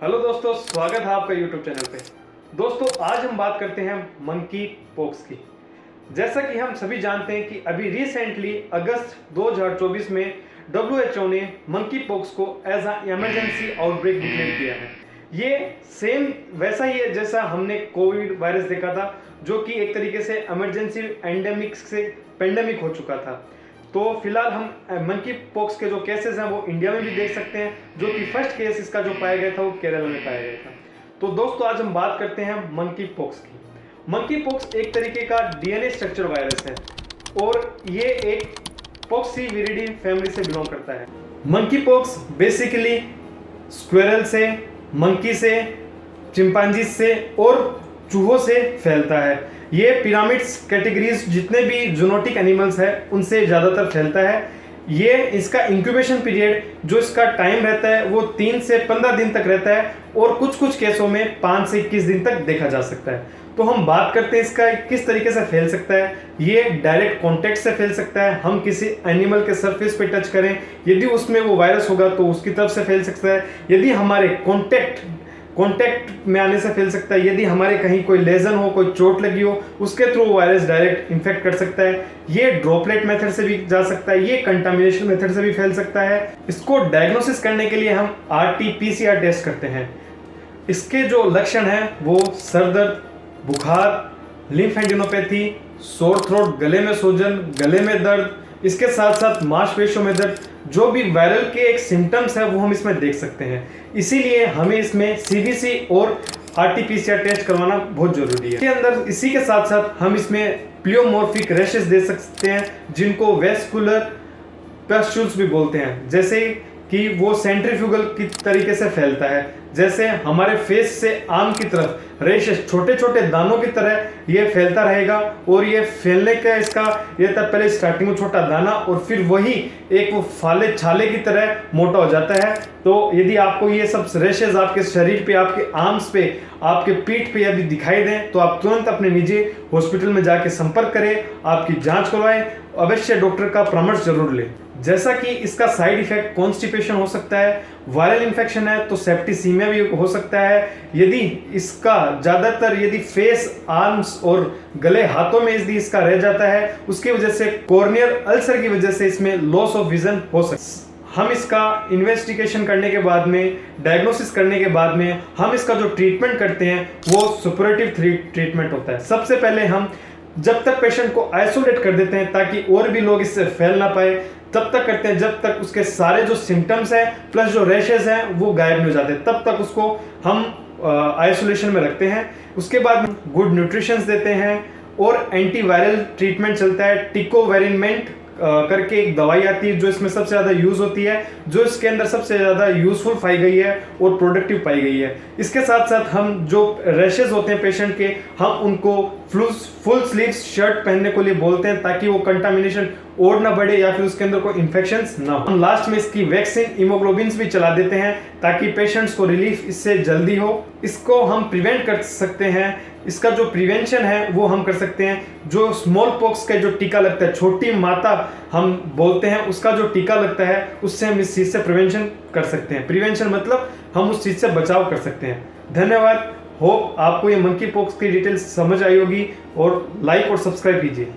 Hello दोस्तों, स्वागत है आपका यूट्यूब चैनल पे। दोस्तों, आज हम बात करते हैं मंकी पॉक्स की। जैसा कि हम सभी जानते हैं कि अभी रिसेंटली अगस्त 2024 में WHO ने मंकी पॉक्स को as a emergency outbreak declare किया है। ये सेम वैसा ही है जैसा हमने कोविड वायरस देखा था, जो कि एक तरीके से इमरजेंसी एंडेमिक से पेंडेमिक हो चुका था। तो फिलहाल हम मंकी पॉक्स के जो केसेस हैं वो इंडिया में भी देख सकते हैं, जो कि फर्स्ट केस इसका जो पाया गया था वो केरल में पाया गया था। तो दोस्तों, आज हम बात करते हैं मंकी पॉक्स की। मंकी पॉक्स एक तरीके का डीएनए स्ट्रक्चर वायरस है और ये एक पॉक्सीविरिडी फैमिली से बिलोंग करता है। मंकी पॉक्स बेसिकली स्क्वेरल से, मंकी से, चिंपांजी से और चूहों से फैलता है। ये पिरामिड्स कैटेगरीज जितने भी जूनोटिक एनिमल्स हैं उनसे ज़्यादातर फैलता है। ये इसका इंक्यूबेशन पीरियड जो इसका टाइम रहता है वो 3 से 15 दिन तक रहता है और कुछ केसों में 5 से 21 दिन तक देखा जा सकता है। तो हम बात करते हैं इसका किस तरीके से फैल सकता है। ये डायरेक्ट कॉन्टेक्ट से फैल सकता है। हम किसी एनिमल के सरफेस पे टच करें, यदि उसमें वो वायरस होगा तो उसकी तरफ से फैल सकता है। यदि हमारे कॉन्टेक्ट में आने से फैल सकता है। यदि हमारे कहीं कोई लेजन हो, कोई चोट लगी हो, उसके थ्रू वायरस डायरेक्ट इन्फेक्ट कर सकता है। ये ड्रॉपलेट मेथड से भी जा सकता है, ये कंटामिनेशन मेथड से भी फैल सकता है। इसको डायग्नोसिस करने के लिए हम RT-PCR टेस्ट करते हैं। इसके जो लक्षण हैं वो सर दर्द, बुखार, लिम्फेडिनोपैथी, सोर थ्रोट, गले में सूजन, गले में दर्द, इसके साथ साथ मांसपेशियों में दर्द, जो भी वायरल के एक सिम्टम्स है वो हम इसमें देख सकते हैं। इसीलिए हमें इसमें CBC और RT-PCR टेस्ट करवाना बहुत जरूरी है। इसके अंदर इसी के साथ साथ हम इसमें प्लियोमॉर्फिक रैशेस दे सकते हैं, जिनको वेस्कुलर पस्ट्यूल्स भी बोलते हैं, जैसे कि वो सेंट्रीफ्यूगल की तरीके से फैलता है। जैसे हमारे फेस से आम की तरफ रेशेस छोटे छोटे दानों की तरह ये फैलता रहेगा और ये फैलने का इसका ये तब पहले स्टार्टिंग में छोटा दाना और फिर वही एक वो फाले छाले की तरह मोटा हो जाता है। तो यदि आपको ये सब रेशेस आपके शरीर पे, आपके आर्म्स पे, आपके पीठ पे यदि दिखाई दें तो आप तुरंत अपने निजी हॉस्पिटल में जाके संपर्क करें, आपकी जांच करवाएं, अवश्य डॉक्टर का परामर्श जरूर लें। जैसा कि इसका साइड इफेक्ट कॉन्स्टिपेशन हो सकता है, वायरल इन्फेक्शन है तो सेप्टिसीमिया भी हो सकता है। यदि इसका ज़्यादातर यदि फेस, आर्म्स और गले, हाथों में यदि इसका रह जाता है, उसकी वजह से कॉर्नियल अल्सर की वजह से इसमें लॉस ऑफ विजन हो सकता है। हम इसका इन्वेस्टिगेशन करने के बाद में, डायग्नोसिस करने के बाद में हम इसका जो ट्रीटमेंट करते हैं वो सुपरेटिव ट्रीटमेंट होता है। सबसे पहले हम जब तक पेशेंट को आइसोलेट कर देते हैं ताकि और भी लोग इससे फैल ना पाए, तब तक करते हैं जब तक उसके सारे जो सिम्टम्स हैं प्लस जो रैशेस हैं वो गायब नहीं हो जाते, तब तक उसको हम आइसोलेशन में रखते हैं। उसके बाद गुड न्यूट्रिशंस देते हैं और एंटीवायरल ट्रीटमेंट चलता है। टिकोवेरिनमेंट करके एक दवाई आती है जो इसमें सबसे ज़्यादा यूज़ होती है, जो इसके अंदर सबसे ज़्यादा यूजफुल पाई गई है और प्रोडक्टिव पाई गई है। इसके साथ साथ हम जो रैशेज होते हैं पेशेंट के, हम उनको फुल स्लीव्स शर्ट पहनने को लिए बोलते हैं ताकि वो कंटामिनेशन और ना बढ़े या फिर उसके अंदर कोई इन्फेक्शंस ना हो। हम लास्ट में इसकी वैक्सीन इमोग्लोबिन्स भी चला देते हैं ताकि पेशेंट्स को रिलीफ इससे जल्दी हो। इसको हम प्रिवेंट कर सकते हैं। इसका जो प्रिवेंशन है वो हम कर सकते हैं। जो स्मॉल पॉक्स का जो टीका लगता है, छोटी माता हम बोलते हैं, उसका जो टीका लगता है उससे हम इस चीज़ से प्रिवेंशन कर सकते हैं। प्रिवेंशन मतलब हम उस चीज़ से बचाव कर सकते हैं। धन्यवाद। होप आपको ये मंकी पॉक्स की डिटेल्स समझ आई होगी और लाइक और सब्सक्राइब कीजिए।